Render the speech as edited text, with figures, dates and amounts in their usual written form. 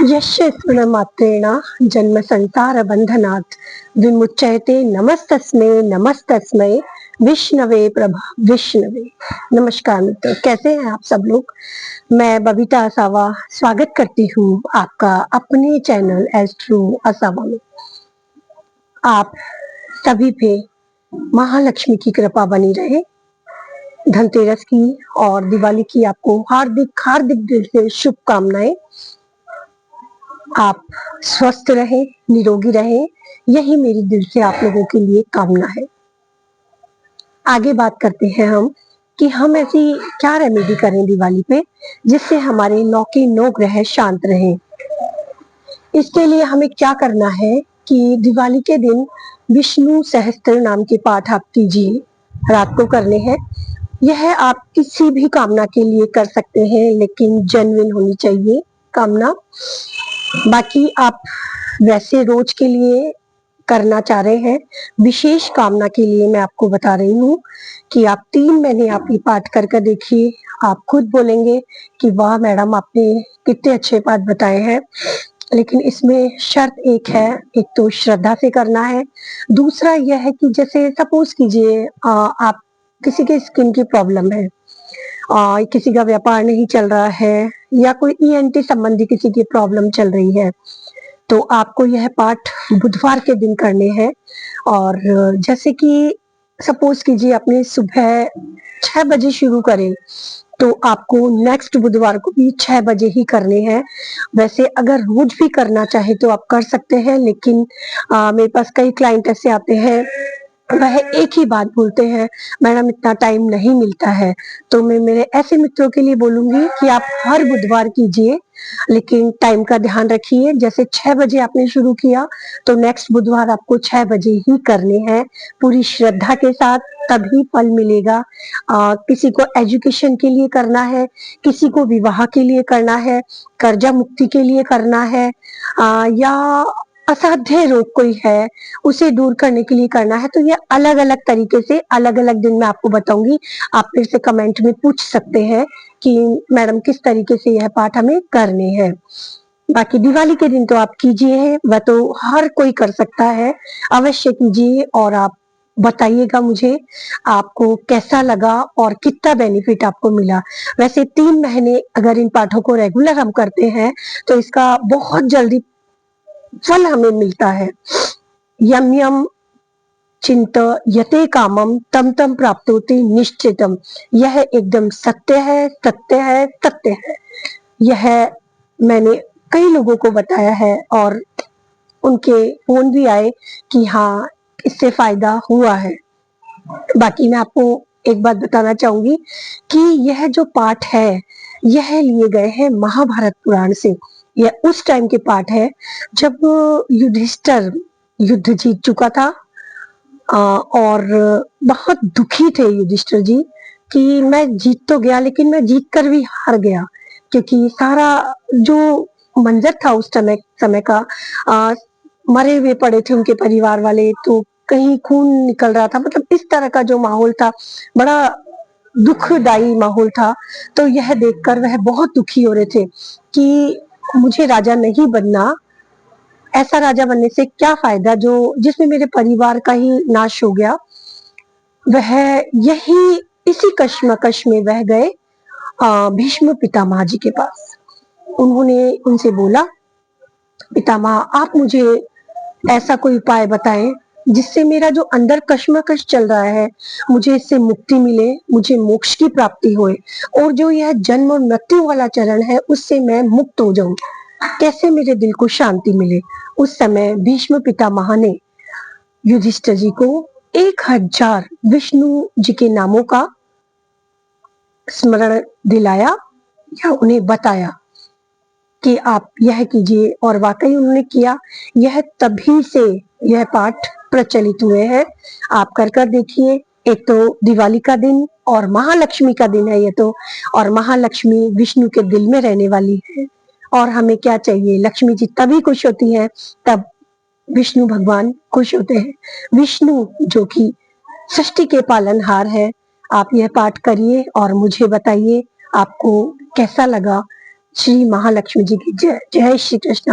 यस्य जन्म संसार बंधनात् विमुच्यते। नमस्तस्मै नमस्तस्मै विष्णवे प्रभा विष्णवे। नमस्कार मित्रों, कैसे हैं आप सब लोग। मैं बबीता असावा स्वागत करती हूँ आपका अपने चैनल एस्ट्रो असावा में। आप सभी पे महालक्ष्मी की कृपा बनी रहे। धनतेरस की और दिवाली की आपको हार्दिक हार्दिक दिल से शुभकामनाएं। आप स्वस्थ रहे, निरोगी रहे, यही मेरी दिल से आप लोगों के लिए कामना है। आगे बात करते हैं हम कि हम ऐसी क्या रेमेडी करें दिवाली पे जिससे हमारे 9 के 9 ग्रह शांत रहें। इसके लिए हमें क्या करना है कि दिवाली के दिन विष्णु सहस्त्र नाम के पाठ आप कीजिए, रात को करने हैं। यह आप किसी भी कामना के लिए कर सकते हैं, लेकिन जेन्युइन होनी चाहिए कामना। बाकी आप वैसे रोज के लिए करना चाह रहे हैं, विशेष कामना के लिए मैं आपको बता रही हूँ कि आप 3 महीने आप ये पाठ करके देखिए। आप खुद बोलेंगे कि वाह मैडम, आपने कितने अच्छे पाठ बताए हैं। लेकिन इसमें शर्त एक है, एक तो श्रद्धा से करना है, दूसरा यह है कि जैसे सपोज कीजिए आप किसी के स्किन की प्रॉब्लम है, किसी का व्यापार नहीं चल रहा है, या कोई ईएनटी संबंधी किसी की प्रॉब्लम चल रही है, तो आपको यह पाठ बुधवार के दिन करने हैं। और जैसे कि सपोज कीजिए आपने सुबह 6 बजे शुरू करें, तो आपको नेक्स्ट बुधवार को भी 6 बजे ही करने हैं। वैसे अगर रोज भी करना चाहे तो आप कर सकते हैं, लेकिन मेरे पास कई क्लाइंट ऐसे आते हैं, वह एक ही बात बोलते हैं, मैडम इतना टाइम नहीं मिलता है। तो मैं मेरे ऐसे मित्रों के लिए बोलूंगी कि आप हर बुधवार कीजिए, लेकिन टाइम का ध्यान रखिए। जैसे 6 बजे आपने शुरू किया तो नेक्स्ट बुधवार आपको 6 बजे ही करने हैं, पूरी श्रद्धा के साथ, तभी फल मिलेगा। किसी को एजुकेशन के लिए करना है, किसी को विवाह के लिए करना है, कर्जा मुक्ति के लिए करना है, या असाध्य रोग कोई है उसे दूर करने के लिए करना है, तो ये अलग अलग तरीके से अलग अलग दिन में आपको बताऊंगी। आप फिर से कमेंट में पूछ सकते हैं कि मैडम किस तरीके से यह पाठ हमें करने हैं। बाकी दिवाली के दिन तो आप कीजिए, वह तो हर कोई कर सकता है, अवश्य कीजिए। और आप बताइएगा मुझे आपको कैसा लगा और कितना बेनिफिट आपको मिला। वैसे 3 महीने अगर इन पाठों को रेगुलर हम करते हैं तो इसका बहुत जल्दी फल हमें मिलता है। यम यम चिंत यते कामम तम तम प्राप्तोति निश्चितम। यह एकदम सत्य है, सत्य है, सत्य है। यह मैंने कई लोगों को बताया है और उनके फोन भी आए कि हाँ इससे फायदा हुआ है। बाकी मैं आपको एक बात बताना चाहूंगी कि यह जो पाठ है यह लिए गए हैं महाभारत पुराण से। यह उस टाइम के पाठ है जब युधिष्ठिर युद्ध जीत चुका था, और बहुत दुखी थे युधिष्ठिर जी कि मैं जीत तो गया लेकिन मैं जीत कर भी हार गया, क्योंकि सारा जो मंजर था उस समय का, मरे हुए पड़े थे उनके परिवार वाले, तो कहीं खून निकल रहा था, मतलब इस तरह का जो माहौल था, बड़ा दुखदाई माहौल था। तो यह देखकर वह बहुत दुखी हो रहे थे कि मुझे राजा नहीं बनना, ऐसा राजा बनने से क्या फायदा जो जिसमें मेरे परिवार का ही नाश हो गया। वह यही इसी कश्मकश में वह गए भीष्म पितामह जी के पास। उन्होंने उनसे बोला, पितामह आप मुझे ऐसा कोई उपाय बताएं जिससे मेरा जो अंदर कश्मकश चल रहा है मुझे इससे मुक्ति मिले, मुझे मोक्ष की प्राप्ति होए, और जो यह जन्म और मृत्यु वाला चरण है उससे मैं मुक्त हो जाऊं, कैसे मेरे दिल को शांति मिले। उस समय भीष्म पितामह ने युधिष्ठिर जी को 1000 विष्णु जी के नामों का स्मरण दिलाया या उन्हें बताया कि आप यह कीजिए, और वाकई उन्होंने किया। यह तभी से यह पाठ प्रचलित हुए हैं। आप कर देखिए। एक तो दिवाली का दिन और महालक्ष्मी का दिन है ये तो, और महालक्ष्मी विष्णु के दिल में रहने वाली है। और हमें क्या चाहिए, लक्ष्मी जी तभी खुश होती है तब विष्णु भगवान खुश होते हैं। विष्णु जो कि सृष्टि के पालनहार है। आप यह पाठ करिए और मुझे बताइए आपको कैसा लगा। श्री महालक्ष्मी जी की जय। जय श्री कृष्ण।